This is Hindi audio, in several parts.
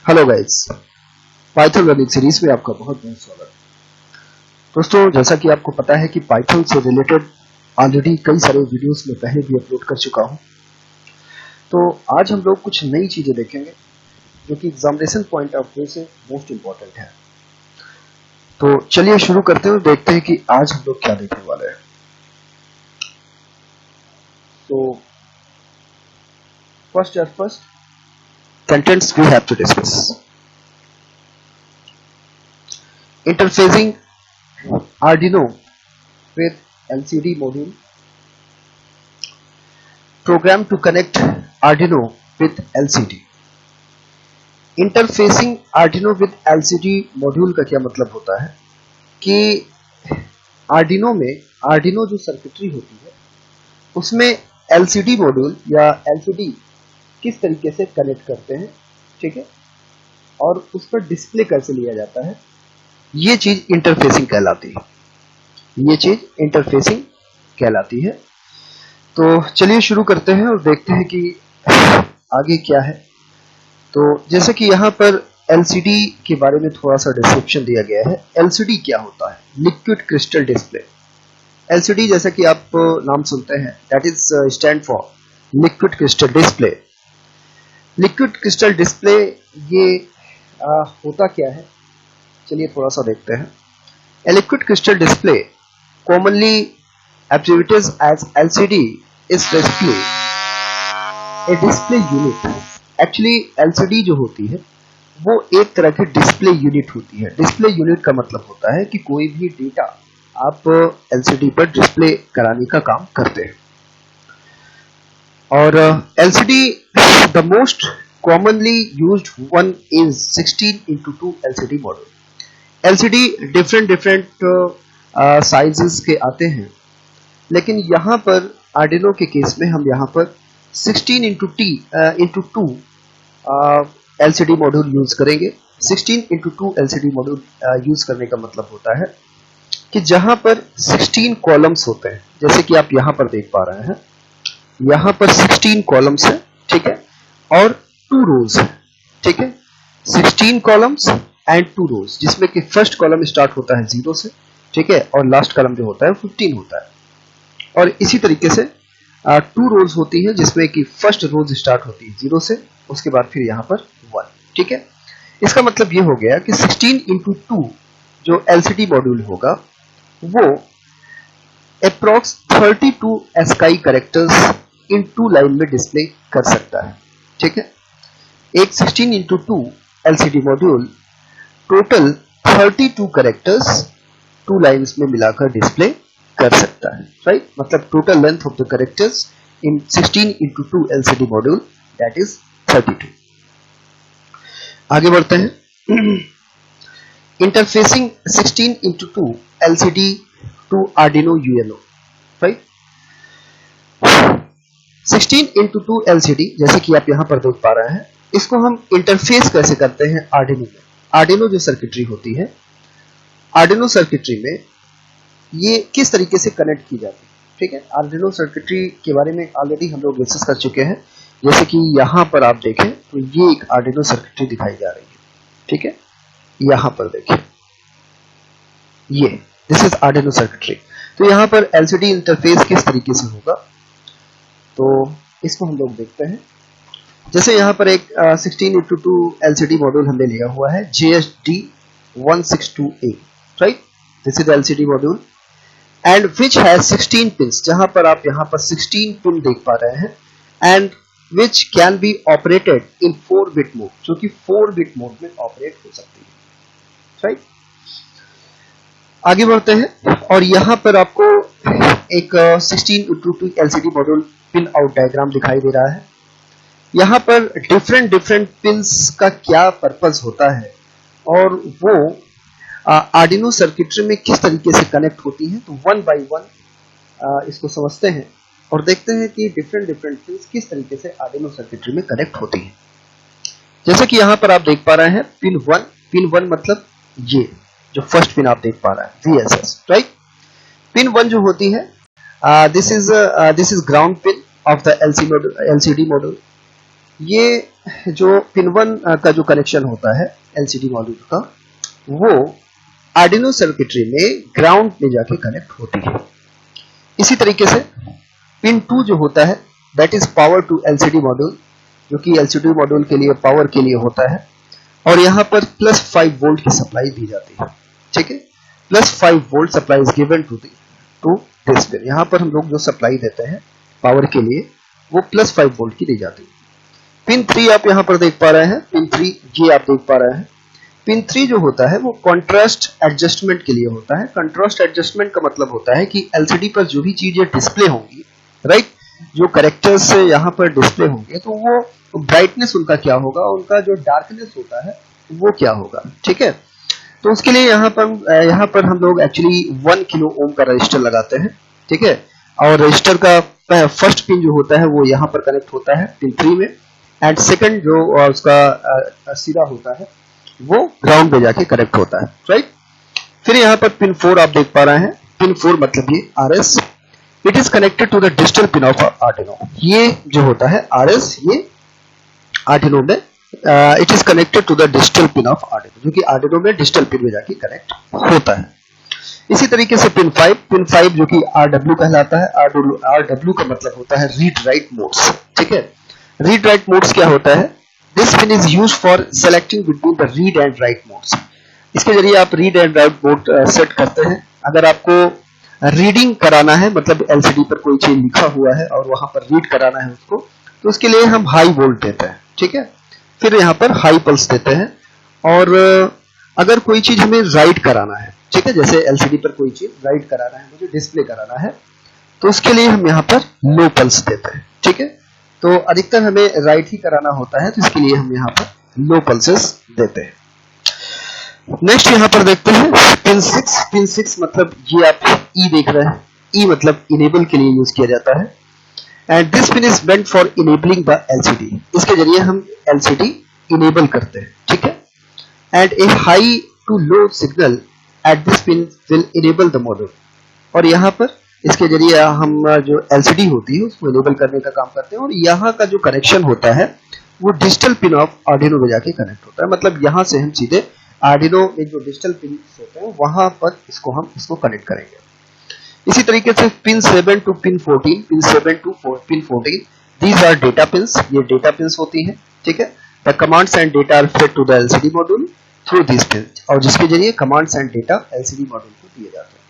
Hello guys, Python learning series में आपका बहुत बहुत स्वागत। दोस्तों, जैसा कि आपको पता है कि पाइथन से रिलेटेड ऑलरेडी कई सारे वीडियोस में पहले भी अपलोड कर चुका हूं। तो आज हम लोग कुछ नई चीजें देखेंगे जो कि एग्जामिनेशन पॉइंट ऑफ व्यू से मोस्ट इंपॉर्टेंट है। तो चलिए शुरू करते हैं, देखते हैं कि आज हम लोग क्या देखने वाले हैं। तो first contents we have to discuss. Interfacing Arduino with LCD module. Program to connect Arduino with LCD. Interfacing Arduino with LCD module का क्या मतलब होता है कि Arduino में Arduino जो सर्किटरी होती है उसमें LCD मॉड्यूल या LCD किस तरीके से कनेक्ट करते हैं, ठीक है, और उस पर डिस्प्ले कैसे लिया जाता है, ये चीज इंटरफेसिंग कहलाती है। तो चलिए शुरू करते हैं और देखते हैं कि आगे क्या है। तो जैसे कि यहाँ पर LCD के बारे में थोड़ा सा डिस्क्रिप्शन दिया गया है। LCD क्या होता है? Liquid crystal display. LCD जैसा कि आप नाम सुनते हैं, that is stand for liquid crystal display. Liquid crystal display ये होता क्या है, चलिए थोड़ा सा देखते हैं। A liquid crystal display commonly abbreviated as LCD is basically a display unit. Actually LCD जो होती है वो एक तरह की डिस्प्ले यूनिट होती है। डिस्प्ले यूनिट का मतलब होता है कि कोई भी डेटा आप LCD पर डिस्प्ले कराने का काम करते हैं। और LCD the most commonly used one is 16:2 LCD model. LCD different sizes के आते हैं, लेकिन यहाँ पर Arduino के केस में हम यहाँ पर 16:2 LCD मॉड्यूल यूज करेंगे। 16:2 LCD मॉड्यूल यूज करने का मतलब होता है कि जहाँ पर 16 कॉलम्स होते हैं, जैसे कि आप यहाँ पर देख पा रहे हैं, यहाँ पर 16 कॉलम्स है, ठीक है, और 2 रोज है, ठीक है। 16 कॉलम्स एंड 2 रोज, जिसमें कि फर्स्ट कॉलम स्टार्ट होता है 0 से, ठीक है, और लास्ट कॉलम जो होता है 15 होता है। और इसी तरीके से 2 रोज होती है जिसमें कि फर्स्ट रोज स्टार्ट होती है 0 से, उसके बाद फिर यहाँ पर 1, ठीक है। इसका मतलब ये हो गया कि 16:2 जो LCD मॉड्यूल होगा वो approx 32 ASCII characters in 2 line में डिस्प्ले कर सकता है, ठीक है। एक 16:2 LCD module total 32 characters 2 lines में मिलाकर डिस्प्ले कर सकता है, राइट। मतलब total length of the characters in 16:2 LCD module that is 32। आगे बढ़ते हैं। Interfacing 16:2 LCD to Arduino UNO, right. 16:2 LCD जैसे कि आप यहाँ पर देख पा रहे हैं, इसको हम इंटरफेस कैसे करते हैं Arduino में। Arduino जो सर्किटरी होती है, Arduino सर्किटरी में ये किस तरीके से कनेक्ट की जाती है, ठीक है। Arduino सर्किटरी के बारे में ऑलरेडी हम लोग डिस्कस कर चुके हैं। जैसे कि यहाँ पर आप देखें तो ये एक Arduino सर्किटरी दिखाई जा रही है, ठीक है। यहाँ पर देखें, ये दिस इज Arduino सर्किटरी। तो यहाँ पर LCD इंटरफेस किस तरीके से होगा, तो इसको हम लोग देखते हैं। जैसे यहाँ पर एक 16:2 LCD मॉड्यूल हमने लिया हुआ है JSD162A, right. This is LCD module and which has 16 pins, जहां पर आप यहाँ पर 16 पिन देख पा रहे हैं, and which can be operated in 4 bit mode, जो कि 4 बिट मोड में ऑपरेट हो सकती है, राइट। आगे बढ़ते हैं और यहाँ पर आपको एक 16:2 LCD module pin out diagram दिखाई दे रहा है। यहाँ पर डिफरेंट पिन्स का क्या पर्पस होता है और वो Arduino सर्किटरी में किस तरीके से कनेक्ट होती है, तो 1 by 1 इसको समझते हैं और देखते हैं कि डिफरेंट पिन्स किस तरीके से Arduino सर्किटरी में कनेक्ट होती है। जैसे कि यहाँ पर आप देख पा रहे हैं पिन 1 मतलब ये जो फर्स्ट पिन आप देख पा रहे हैं VSS, राइट। पिन 1 जो होती है, this is ground pin of the LCD module. ये जो पिन 1 का जो कनेक्शन होता है एलसीडी मॉड्यूल का, वो आर्डिनो सर्किटरी में ग्राउंड में जाके कनेक्ट होती है। इसी तरीके से पिन 2 जो होता है that is power to LCD module, जो कि एलसीडी मॉड्यूल के लिए पावर के लिए होता है, और यहाँ पर +5 वोल्ट की सप्लाई दी जाती है। ठीक है, +5 volt supply is given to this pin. यहाँ पर हम लोग जो सप्लाई देते हैं पावर के लिए वो +5 वोल्ट की दी जाती है। पिन 3 आप यहाँ पर देख पा रहे हैं, पिन 3 ये आप देख पा रहे हैं। पिन 3 जो होता है वो कॉन्ट्रास्ट एडजस्टमेंट के लिए होता है। कॉन्ट्रास्ट एडजस्टमेंट का मतलब होता है कि एलसीडी पर जो भी चीजें डिस्प्ले होंगी, राइट, जो कैरेक्टर्स यहाँ पर डिस्प्ले होंगे, तो वो ब्राइटनेस उनका क्या होगा, उनका जो डार्कनेस होता है वो क्या होगा। ठीक है, तो उसके लिए यहाँ पर हम लोग एक्चुअली 1 किलो ओम का रजिस्टर लगाते हैं। ठीक है, और रजिस्टर का फर्स्ट पिन जो होता है वो यहाँ पर कनेक्ट होता है पिन 3 में, एंड सेकंड जो उसका सिरा होता है वो ग्राउंड पे जाके कनेक्ट होता है, राइट। फिर यहाँ पर पिन 4 आप देख पा रहे हैं। पिन 4 मतलब ये RS, it is connected to the digital pin of Arduino. ये जो होता है RS, ये आर्डिनो में it is connected to the digital pin of Arduino, जो कि आर्डिनो में डिजिटल पिन में जाके कनेक्ट होता है। इसी तरीके से पिन 5 जो कि RW कहलाता है। RW का मतलब होता है रीड राइट मोड्स। ठीक है, रीड राइट मोड्स क्या होता है, this pin is used for selecting between the read and right modes. इसके जरिए आप read and right mode set करते हैं। अगर आपको रीडिंग कराना है, मतलब एलसीडी पर कोई चीज लिखा हुआ है और वहां पर रीड कराना है उसको, तो उसके लिए हम हाई वोल्ट देते हैं। ठीक है, फिर यहाँ पर हाई पल्स देते हैं। और अगर कोई चीज हमें राइट कराना है, ठीक है, जैसे एलसीडी पर कोई चीज राइट कराना है, मुझे डिस्प्ले कराना है, तो उसके लिए हम यहाँ पर लो पल्स देते हैं। ठीक है, तो अधिकतर हमें राइट ही कराना होता है, तो इसके लिए हम यहाँ पर लो पल्सेस देते हैं। नेक्स्ट यहाँ पर देखते हैं पिन 6। पिन 6 मतलब ये आप E देख रहे हैं, E मतलब इनेबल के लिए यूज किया जाता है। And this pin is meant for enabling the LCD. इसके जरिए हम एलसीडी इनेबल करते हैं। ठीक है, and a high to low signal at this pin will enable the module. और यहाँ पर इसके जरिए हम जो एलसीडी होती है उसको इनेबल करने का काम करते हैं। और यहाँ का जो कनेक्शन होता है वो डिजिटल पिन ऑफ आर्डिनो में जाके कनेक्ट होता है। मतलब यहाँ से हम सीधे आर्डिनो में जो डिजिटल पिन होते हैं वहां पर इसको कनेक्ट करेंगे। इसी तरीके से pin 7 to pin 14, pin 7 to pin 14, these are data pins. ये डेटा पिन्स होती हैं। ठीक है, the commands and data are fed to the LCD module through this pin, और जिसके जरिए commands and data LCD module को दिए जाते हैं।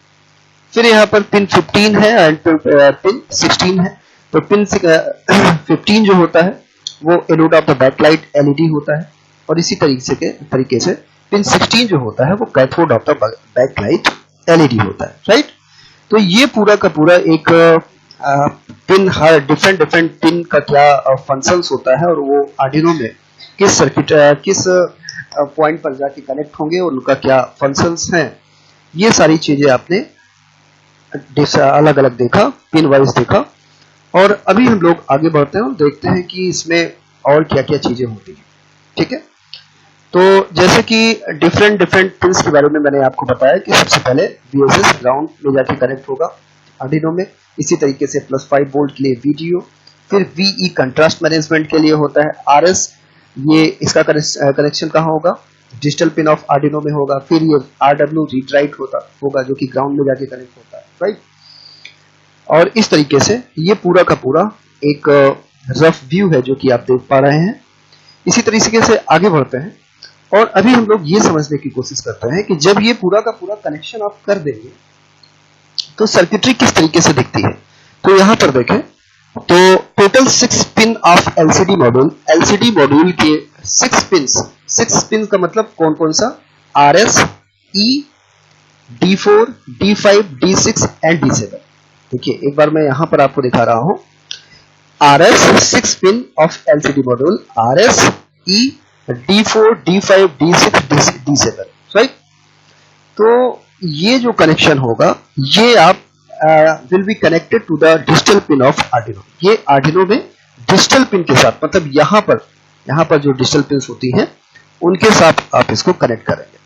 फिर यहाँ पर पिन 15 है एंड पिन 16 है। तो पिन 15 जो होता है वो anode of the backlight LED होता है, और इसी तरीके से पिन 16 जो होता है वो cathode of the backlight LED होता है, राइट। तो ये पूरा का पूरा एक पिन, हर डिफरेंट पिन का क्या फंक्शंस होता है और वो आर्डिनो में किस सर्किट किस पॉइंट पर जाके कनेक्ट होंगे और उनका क्या फंक्शंस हैं, ये सारी चीजें आपने अलग अलग देखा, पिन वाइज देखा। और अभी हम लोग आगे बढ़ते हैं और देखते हैं कि इसमें और क्या क्या चीजें होती हैं। ठीक है, तो जैसे कि डिफरेंट पिन्स के बारे में मैंने आपको बताया कि सबसे पहले VSS ग्राउंड में जाके कनेक्ट होगा आर्डिनो में। इसी तरीके से +5 वोल्ट के लिए VGO, फिर VE कंट्रास्ट मैनेजमेंट के लिए होता है। RS, ये इसका कनेक्शन कहाँ होगा, डिजिटल पिन ऑफ आर्डिनो में होगा। फिर ये RW रीड राइट होगा जो कि ग्राउंड में जाके कनेक्ट होता है, राइट। और इस तरीके से ये पूरा का पूरा एक रफ व्यू है जो कि आप देख पा रहे हैं। इसी तरीके से आगे बढ़ते हैं और अभी हम लोग ये समझने की कोशिश करते हैं कि जब ये पूरा का पूरा कनेक्शन आप कर देंगे तो सर्किटरी किस तरीके से दिखती है। तो यहाँ पर देखें तो total 6 pin of LCD module के 6 पिन का मतलब कौन कौन सा, RS, E, D4, D5, D6 and D7। देखिए एक बार मैं यहां पर आपको दिखा रहा हूं, RS 6 pin of LCD module, RS, E, D4, D5, D6, D7, right. तो ये जो कनेक्शन होगा ये आप will be connected to the digital pin of Arduino. ये आर्डिनो में डिजिटल पिन के साथ, मतलब यहाँ पर जो डिजिटल पिन्स होती हैं उनके साथ आप इसको कनेक्ट करेंगे।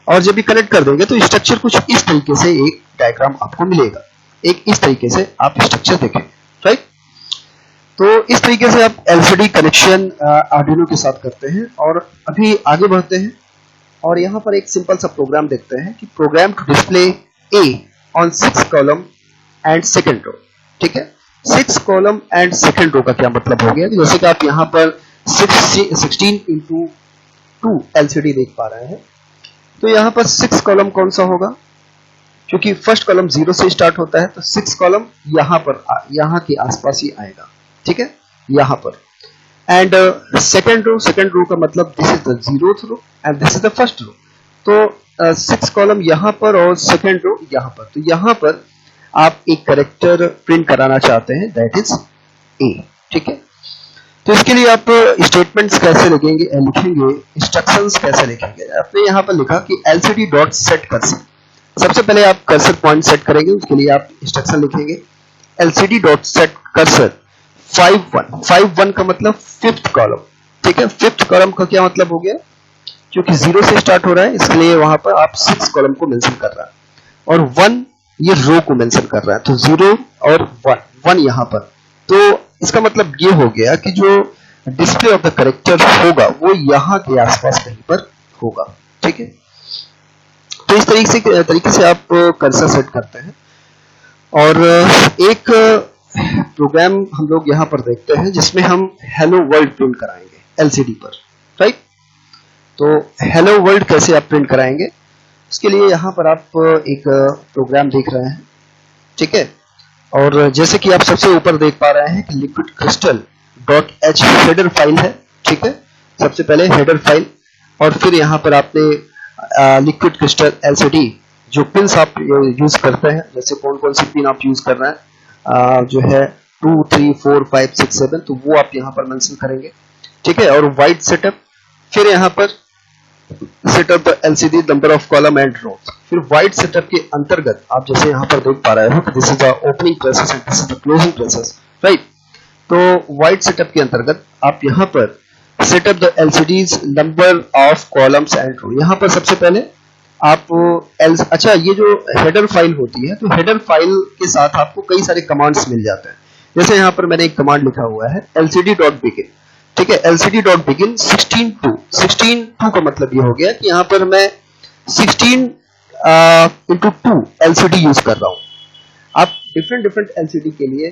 और जब भी कनेक्ट कर देंगे तो स्ट्रक्चर कुछ इस तरीके से एक डायग्राम आपको मिलेगा। एक इस तरीके से आप स्ट्रक्चर देखें, राइट। तो इस तरीके से आप एलसीडी कनेक्शन आर्डिनो के साथ करते हैं। और अभी आगे बढ़ते हैं और यहाँ पर एक सिंपल सा प्रोग्राम देखते हैं कि program to display a on 6 column and second row. ठीक है, 6 कॉलम एंड सेकेंड रो का क्या मतलब हो गया? जैसे कि आप यहाँ पर 16:2 एलसीडी देख पा रहे हैं। तो यहाँ पर 6 कॉलम कौन सा होगा? क्योंकि फर्स्ट कॉलम 0 से स्टार्ट होता है, तो 6 कॉलम यहाँ पर यहाँ के आसपास ही आएगा। ठीक है, यहाँ पर। एंड सेकेंड रो का मतलब this is the 0th row and this is the first row. तो 6 कॉलम यहाँ पर और सेकेंड रो यहाँ पर। तो यहाँ पर आप एक कैरेक्टर प्रिंट कराना चाहते हैं, दैट इज ए। ठीक है, तो इसके लिए आप स्टेटमेंट्स कैसे लिखेंगे, इंस्ट्रक्शंस कैसे लिखेंगे? आपने यहाँ पर लिखा कि एलसीडी डॉट सेट कर्सर। सबसे पहले आप कर्सर पॉइंट सेट करेंगे, उसके लिए आप इंस्ट्रक्शन लिखेंगे एलसीडी डॉट सेट कर्सर 5-1 का मतलब 5th कॉलम। ठीक है, 5th कॉलम का क्या मतलब हो गया? क्योंकि 0 से स्टार्ट हो रहा है, इसलिए वहां पर आप 6 कॉलम को मेंशन कर रहा है और 1 ये रो को मेंशन कर रहा है। तो 0 और 1 यहाँ पर। तो इसका मतलब ये हो गया कि जो डिस्प्ले ऑफ द कैरेक्टर होगा वो यहाँ के आसपास कहीं पर होगा। ठीक है, तो इस तरीके से आप कर्सर सेट करते हैं। और एक प्रोग्राम हम लोग यहाँ पर देखते हैं जिसमें हम हेलो वर्ल्ड प्रिंट कराएंगे एलसीडी पर। राइट, तो हेलो वर्ल्ड कैसे आप प्रिंट कराएंगे? उसके लिए यहाँ पर आप एक प्रोग्राम देख रहे हैं। ठीक है, और जैसे कि आप सबसे ऊपर देख पा रहे हैं कि liquid crystal .h header file है। ठीक है, सबसे पहले हेडर फाइल और फिर यहाँ पर आपने लिक्विड क्रिस्टल एलसीडी जो पिन्स आप यूज करते हैं, जैसे कौन कौन सी पिन आप यूज कर रहे हैं, जो है 2, 3, 4, 5, 6, 7, तो वो आप यहाँ पर मेंशन करेंगे। ठीक है, और वाइड सेटअप, फिर यहाँ पर setup the LCD number of column and rows. फिर वाइड सेटअप के अंतर्गत आप जैसे यहाँ पर देख पा रहे हो, this is the opening process and this is the closing process. Right, तो वाइड सेटअप के अंतर्गत आप यहाँ पर setup the LCDs number of columns and row. यहाँ पर सबसे पहले आप अच्छा, ये जो हेडर फाइल होती है, तो हेडर फाइल के साथ आपको कई सारे कमांड्स मिल जाते हैं। जैसे यहाँ पर मैंने एक कमांड लिखा हुआ है lcd.begin। ठीक है, lcd.begin 16:2 का मतलब ये हो गया कि यहाँ पर मैं 16:2 LCD यूज कर रहा हूँ। आप डिफरेंट एलसीडी के लिए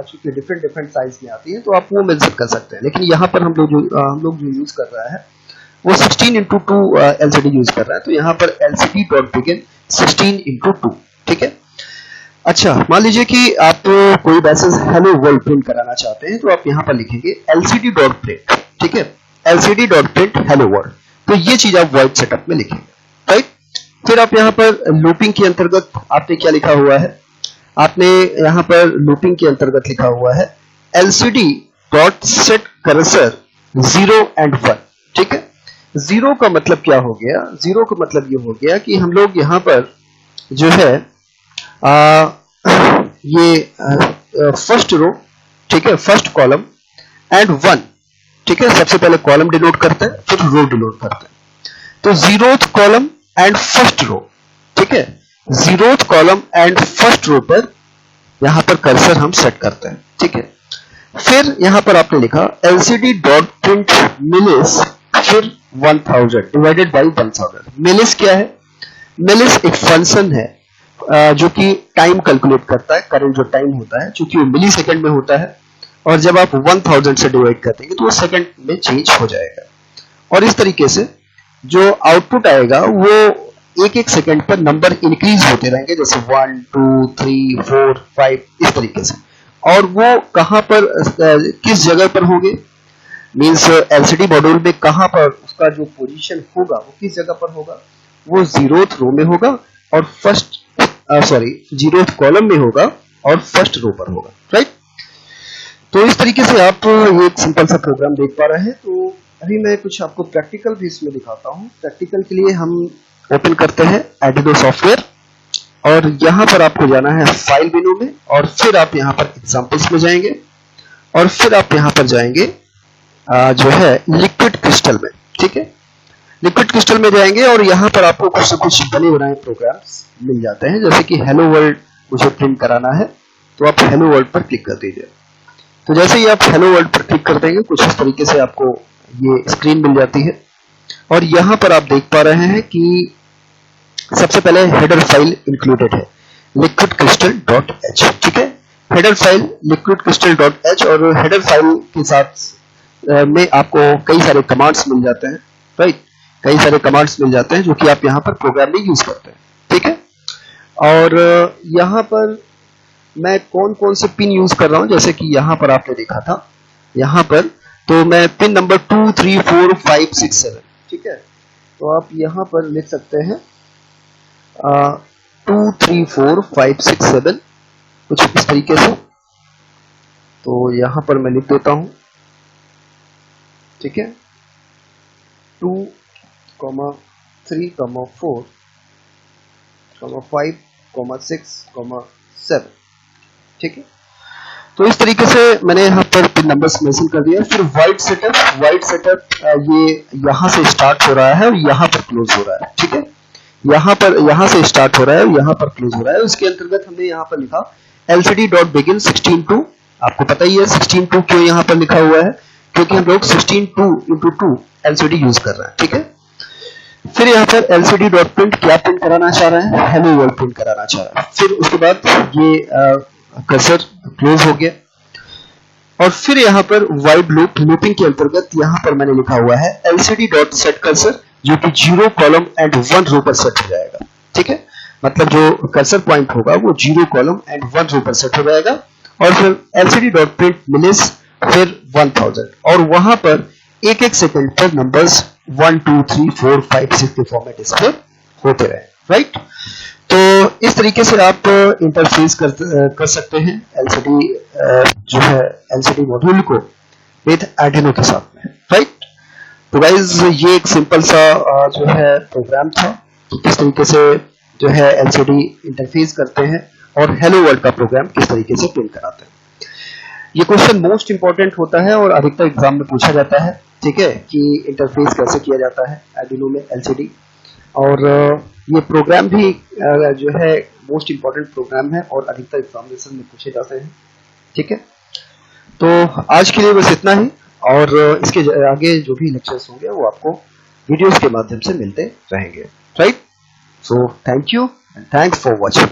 चूंकि डिफरेंट साइज में आती है, तो आप वो मेंशन कर सकते हैं। लेकिन यहाँ पर हम लोग जो यूज कर रहा है वो 16:2 LCD यूज कर रहा है। तो यहाँ पर lcd.begin 16:2। ठीक है, अच्छा, मान लीजिए कि आप कोई मैसेज हेलो वर्ल्ड प्रिंट कराना चाहते हैं, तो आप यहाँ पर लिखेंगे lcd.print। ठीक है, lcd.print हेलो वर्ल्ड। तो ये चीज आप वाइड सेटअप में लिखेंगे। राइट, फिर आप यहाँ पर लूपिंग के अंतर्गत आपने क्या लिखा हुआ है? आपने यहाँ पर लूपिंग के अंतर्गत लिखा हुआ है lcd.set cursor 0 and 1। ठीक है, 0 का मतलब क्या हो गया? 0 का मतलब ये हो गया कि हम लोग यहाँ पर जो है ये फर्स्ट रो, ठीक है, फर्स्ट कॉलम एंड 1। ठीक है, सबसे पहले कॉलम डिनोट करते हैं, फिर रो डिनोट करते हैं। तो 0th column and first row. ठीक है, 0th column and first row पर यहां पर कर्सर हम सेट करते हैं। ठीक है, फिर यहां पर आपने लिखा lcd.print मिलिस, फिर 1000 डिवाइडेड बाई 1000। मिलिस क्या है? मिलिस एक फंक्शन है जो कि टाइम कैलकुलेट करता है, करंट जो टाइम होता है, चूंकि वो मिली सेकेंड में होता है, और जब आप 1000 से डिवाइड कर देंगे तो वो सेकेंड में चेंज हो जाएगा। और इस तरीके से जो आउटपुट आएगा वो एक सेकेंड पर नंबर इंक्रीज होते रहेंगे, जैसे 1, 2, 3, 4, 5 इस तरीके से। और वो कहां पर किस जगह पर होंगे, मींस एलसीडी मॉड्यूल में कहां पर उसका जो पोजीशन होगा वो किस जगह पर होगा? वो 0th रो में होगा और फर्स्ट 0th कॉलम में होगा और फर्स्ट रो पर होगा। राइट, तो इस तरीके से आप ये एक सिंपल सा प्रोग्राम देख पा रहे हैं। तो अभी मैं कुछ आपको प्रैक्टिकल भी इसमें दिखाता हूँ। प्रैक्टिकल के लिए हम ओपन करते हैं एडोबे सॉफ्टवेयर और यहाँ पर आपको जाना है फाइल मेनू में, और फिर आप यहाँ पर एग्जांपल्स में जाएंगे और फिर आप यहाँ पर जाएंगे जो है लिक्विड क्रिस्टल में। ठीक है, लिक्विड क्रिस्टल में जाएंगे और यहाँ पर आपको कुछ न कुछ बने बनाए प्रोग्राम्स मिल जाते हैं। जैसे कि हेलो वर्ल्ड मुझे प्रिंट कराना है, तो आप हेलो वर्ल्ड पर क्लिक कर दीजिए। तो जैसे ही आप हेलो वर्ल्ड पर क्लिक कर देंगे कुछ इस तरीके से आपको ये स्क्रीन मिल जाती है। और यहाँ पर आप देख पा रहे हैं कि सबसे पहले हेडर फाइल इंक्लूडेड है liquidcrystal.h, ठीक है। हेडर फाइल liquidcrystal.h और हेडर फाइल के साथ में आपको कई सारे कमांड्स मिल जाते हैं, राइट। कई सारे कमांड्स मिल जाते हैं जो कि आप यहाँ पर प्रोग्राम में यूज करते हैं, ठीक है। और यहाँ पर मैं कौन कौन से पिन यूज कर रहा हूं, जैसे कि यहाँ पर आपने देखा था, यहाँ पर तो मैं पिन नंबर 2, 3, 4, 5, 6, 7, ठीक है। तो आप यहाँ पर लिख सकते हैं 2, 3, 4, 5, 6, 7 कुछ इस तरीके से। तो यहाँ पर मैं लिख देता हूं, ठीक है, 2, 3, 4, 5, 6, 7, ठीक है। तो इस तरीके से मैंने यहाँ पर पिन नंबर्स मेंशन कर दिया। फिर वाइड सेटअप ये यहाँ से स्टार्ट हो रहा है और यहाँ पर क्लोज हो रहा है, ठीक है। यहाँ से स्टार्ट हो रहा है और यहाँ पर क्लोज हो रहा है। उसके अंतर्गत हमने यहाँ पर लिखा lcd.begin 16:2। आपको पता ही है 16:2 क्यों यहाँ पर लिखा हुआ है, क्योंकि हम लोग 16:2 LCD यूज कर रहे हैं, ठीक है। फिर यहाँ पर lcd.print क्या प्रिंट कराना चाह रहे हैं, हेलो वर्ल्ड प्रिंट कराना चाह रहे हैं। फिर उसके बाद ये कर्सर क्लोज हो गया और फिर यहाँ पर वाइड लूपिंग के अंतर्गत यहाँ पर मैंने लिखा हुआ है lcd.setCursor जो कि 0 कॉलम एंड 1 रो पर सेट हो जाएगा, ठीक है। मतलब जो कर्सर पॉइंट होगा वो 0 कॉलम एंड 1 रो पर सेट हो जाएगा। और फिर lcd.print मिनिट्स फिर 1000 और वहां पर एक एक सेकंड पर नंबर्स 1, 2, 3, 4, 5, 6 के फॉर्मेट डिस्प्ले होते रहे, राइट। तो इस तरीके से आप इंटरफेस कर सकते हैं एलसीडी जो है एलसीडी मॉड्यूल को विद आर्डिनो के साथ में, राइट। तो गाइज ये एक सिंपल सा जो है प्रोग्राम था कि किस तरीके से जो है एलसीडी इंटरफेस करते हैं और हेलो वर्ल्ड का प्रोग्राम किस तरीके से प्रिंट कराते हैं। ये क्वेश्चन मोस्ट इंपॉर्टेंट होता है और अधिकतर एग्जाम में पूछा जाता है, ठीक है, कि इंटरफेस कैसे किया जाता है आर्डिनो में एलसीडी। और ये प्रोग्राम भी जो है मोस्ट इंपॉर्टेंट प्रोग्राम है और अधिकतर एग्जामिनेशन में पूछे जाते हैं, ठीक है। तो आज के लिए बस इतना ही और इसके आगे जो भी लेक्चर्स होंगे वो आपको वीडियोस के माध्यम से मिलते रहेंगे, right. So thank you and thanks for watching.